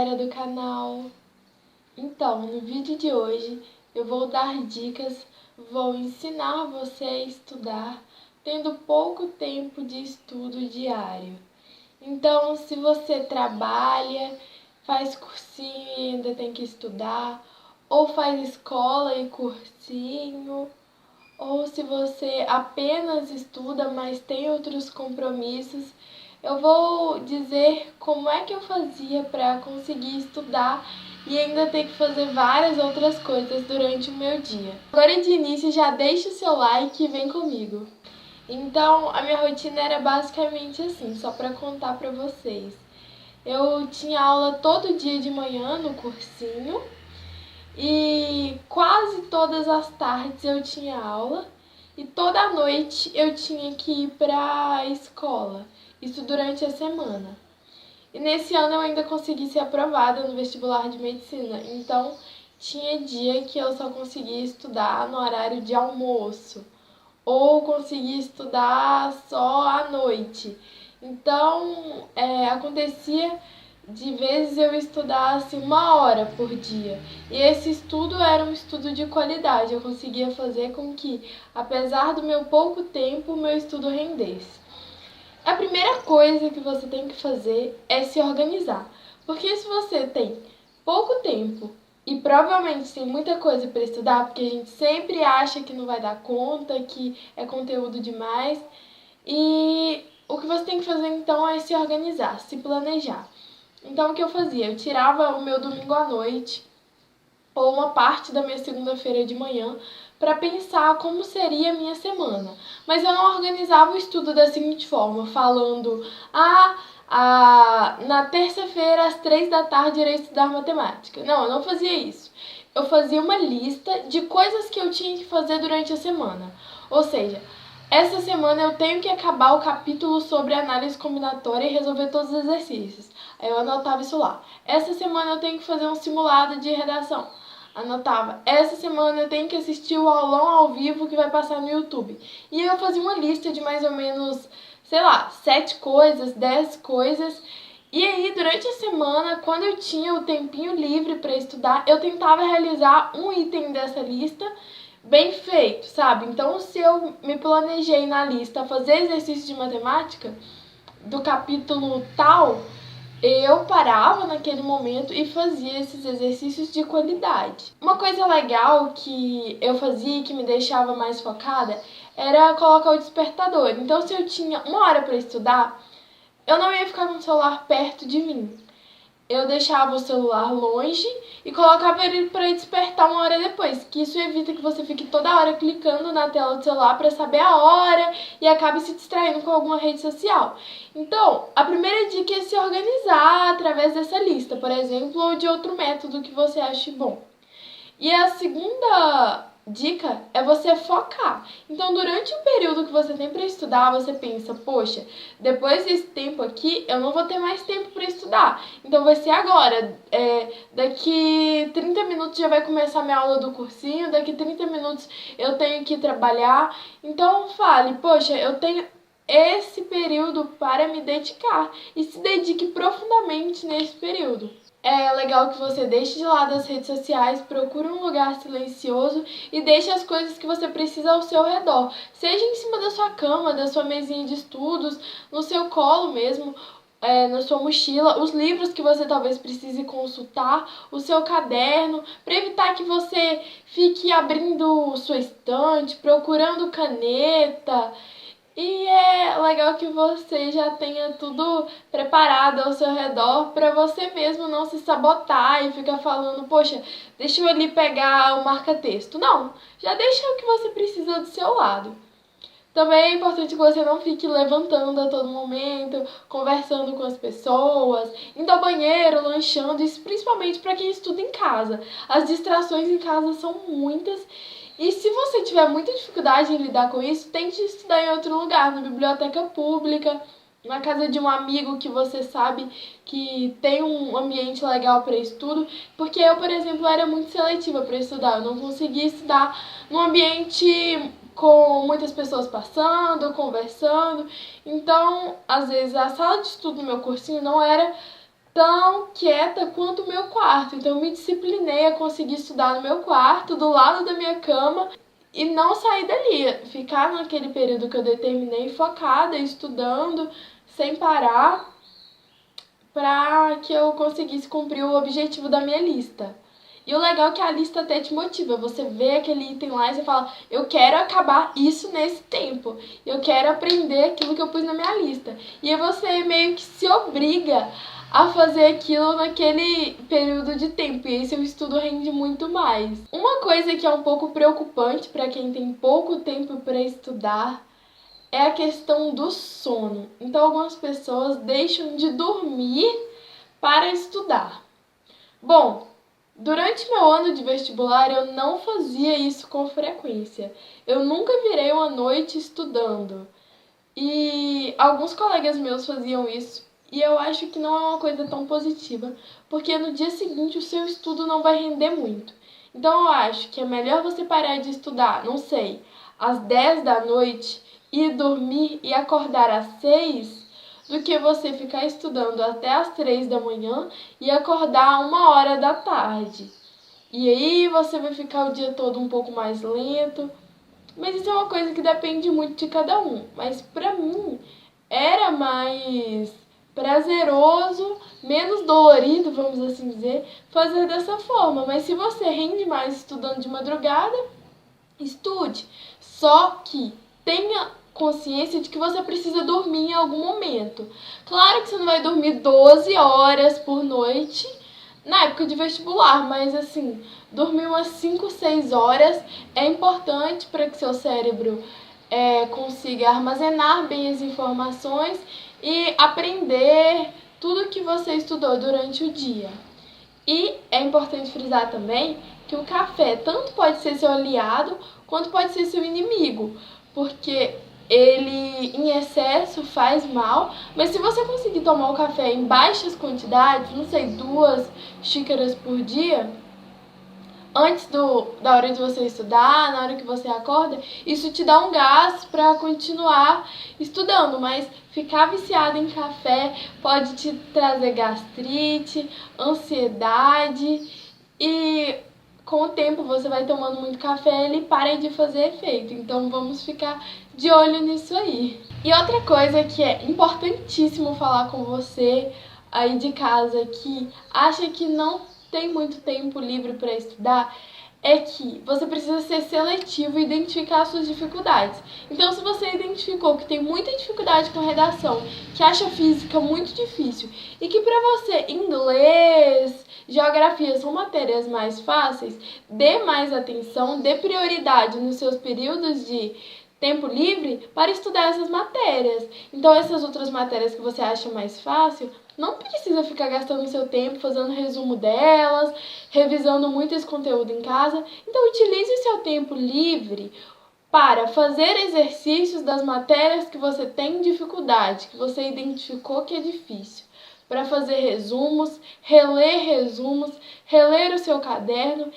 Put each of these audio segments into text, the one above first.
galera do canal! Então, no vídeo de hoje eu vou dar dicas, vou ensinar você a estudar tendo pouco tempo de estudo diário. Então, se você trabalha, faz cursinho e ainda tem que estudar, ou faz escola e cursinho, ou se você apenas estuda, mas tem outros compromissos, eu vou dizer como é que eu fazia para conseguir estudar e ainda ter que fazer várias outras coisas durante o meu dia. Agora de início já deixa o seu like e vem comigo. Então a minha rotina era basicamente assim, só para contar para vocês. Eu tinha aula todo dia de manhã no cursinho e quase todas as tardes eu tinha aula e toda noite eu tinha que ir para a escola. Isso durante a semana. E nesse ano eu ainda consegui ser aprovada no vestibular de medicina, então tinha dia que eu só conseguia estudar no horário de almoço, ou conseguia estudar só à noite. Então acontecia de vezes eu estudasse 1 hora por dia. E esse estudo era um estudo de qualidade, eu conseguia fazer com que, apesar do meu pouco tempo, o meu estudo rendesse. A primeira coisa que você tem que fazer é se organizar, porque se você tem pouco tempo e provavelmente tem muita coisa para estudar, porque a gente sempre acha que não vai dar conta, que é conteúdo demais, e o que você tem que fazer então é se organizar, se planejar. Então o que eu fazia? Eu tirava o meu domingo à noite ou uma parte da minha segunda-feira de manhã para pensar como seria a minha semana. Mas eu não organizava o estudo da seguinte forma, falando: na terça-feira às 3 da tarde irei estudar matemática. Não, eu não fazia isso. Eu fazia uma lista de coisas que eu tinha que fazer durante a semana. Ou seja, essa semana eu tenho que acabar o capítulo sobre análise combinatória e resolver todos os exercícios. Aí eu anotava isso lá. Essa semana eu tenho que fazer um simulado de redação. Anotava, essa semana eu tenho que assistir o aulão ao vivo que vai passar no YouTube. E eu fazia uma lista de mais ou menos, 7 coisas, 10 coisas. E aí, durante a semana, quando eu tinha o tempinho livre para estudar, eu tentava realizar um item dessa lista bem feito, sabe? Então, se eu me planejei na lista fazer exercício de matemática do capítulo tal, eu parava naquele momento e fazia esses exercícios de qualidade. Uma coisa legal que eu fazia e que me deixava mais focada era colocar o despertador. Então, se eu tinha 1 hora para estudar, eu não ia ficar com o celular perto de mim. Eu deixava o celular longe e colocava ele para despertar 1 hora depois, que isso evita que você fique toda hora clicando na tela do celular para saber a hora e acabe se distraindo com alguma rede social. Então, a primeira dica é se organizar através dessa lista, por exemplo, ou de outro método que você ache bom. E a segunda dica é você focar. Então, durante o período que você tem para estudar, você pensa: poxa, depois desse tempo aqui, eu não vou ter mais tempo para estudar. Então, vai ser agora. Daqui 30 minutos já vai começar a minha aula do cursinho, daqui 30 minutos eu tenho que trabalhar. Então, fale: poxa, eu tenho esse período para me dedicar. E se dedique profundamente nesse período. É legal que você deixe de lado as redes sociais, procure um lugar silencioso e deixe as coisas que você precisa ao seu redor. Seja em cima da sua cama, da sua mesinha de estudos, no seu colo mesmo, na sua mochila, os livros que você talvez precise consultar, o seu caderno, para evitar que você fique abrindo sua estante, procurando caneta. E é legal que você já tenha tudo preparado ao seu redor para você mesmo não se sabotar e ficar falando: poxa, deixa eu ali pegar o marca-texto. Não, já deixa o que você precisa do seu lado. Também é importante que você não fique levantando a todo momento, conversando com as pessoas, indo ao banheiro, lanchando, isso principalmente para quem estuda em casa. As distrações em casa são muitas. E se você tiver muita dificuldade em lidar com isso, tente estudar em outro lugar, na biblioteca pública, na casa de um amigo que você sabe que tem um ambiente legal para estudo, porque eu, por exemplo, era muito seletiva para estudar, eu não conseguia estudar num ambiente com muitas pessoas passando, conversando. Então, às vezes, a sala de estudo do meu cursinho não era tão quieta quanto o meu quarto. Então eu me disciplinei a conseguir estudar no meu quarto, do lado da minha cama, e não sair dali. Ficar naquele período que eu determinei focada, estudando, sem parar, para que eu conseguisse cumprir o objetivo da minha lista. E o legal é que a lista até te motiva. Você vê aquele item lá e você fala, eu quero acabar isso nesse tempo. Eu quero aprender aquilo que eu pus na minha lista. E aí você meio que se obriga a fazer aquilo naquele período de tempo. E aí seu estudo rende muito mais. Uma coisa que é um pouco preocupante para quem tem pouco tempo para estudar é a questão do sono. Então algumas pessoas deixam de dormir para estudar. Bom, durante meu ano de vestibular, eu não fazia isso com frequência. Eu nunca virei uma noite estudando. E alguns colegas meus faziam isso. E eu acho que não é uma coisa tão positiva, porque no dia seguinte o seu estudo não vai render muito. Então eu acho que é melhor você parar de estudar, não sei, às 10 da noite, ir dormir e acordar às 6, do que você ficar estudando até às 3 da manhã e acordar 1 hora da tarde. E aí você vai ficar o dia todo um pouco mais lento. Mas isso é uma coisa que depende muito de cada um. Mas pra mim era mais prazeroso, menos dolorido, vamos assim dizer, fazer dessa forma. Mas se você rende mais estudando de madrugada, estude. Só que tenha consciência de que você precisa dormir em algum momento. Claro que você não vai dormir 12 horas por noite na época de vestibular, mas assim, dormir umas 5, 6 horas é importante para que seu cérebro consiga armazenar bem as informações e aprender tudo que você estudou durante o dia. E é importante frisar também que o café tanto pode ser seu aliado quanto pode ser seu inimigo, porque ele em excesso faz mal, mas se você conseguir tomar o café em baixas quantidades, não sei, 2 xícaras por dia, antes da hora de você estudar, na hora que você acorda, isso te dá um gás para continuar estudando, mas ficar viciado em café pode te trazer gastrite, ansiedade e com o tempo você vai tomando muito café, ele para de fazer efeito. Então vamos ficar de olho nisso aí. E outra coisa que é importantíssimo falar com você aí de casa que acha que não tem muito tempo livre para estudar, é que você precisa ser seletivo e identificar as suas dificuldades. Então, se você identificou que tem muita dificuldade com redação, que acha física muito difícil e que para você inglês, geografia são matérias mais fáceis, dê mais atenção, dê prioridade nos seus períodos de tempo livre para estudar essas matérias. Então, essas outras matérias que você acha mais fácil, não precisa ficar gastando seu tempo fazendo resumo delas, revisando muito esse conteúdo em casa. Então, utilize o seu tempo livre para fazer exercícios das matérias que você tem dificuldade, que você identificou que é difícil. Para fazer resumos, reler o seu caderno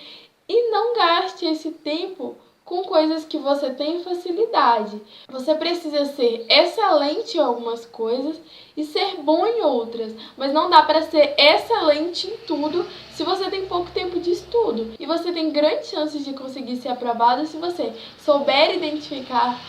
e não gaste esse tempo com coisas que você tem facilidade. Você precisa ser excelente em algumas coisas e ser bom em outras, mas não dá para ser excelente em tudo se você tem pouco tempo de estudo. E você tem grandes chances de conseguir ser aprovado se você souber identificar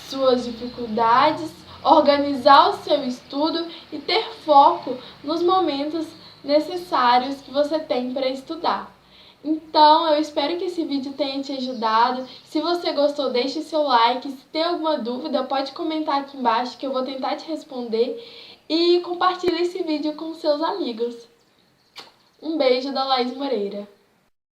suas dificuldades, organizar o seu estudo e ter foco nos momentos necessários que você tem para estudar. Então, eu espero que esse vídeo tenha te ajudado. Se você gostou, deixe seu like. Se tem alguma dúvida, pode comentar aqui embaixo que eu vou tentar te responder. E compartilhe esse vídeo com seus amigos. Um beijo da Laís Moreira.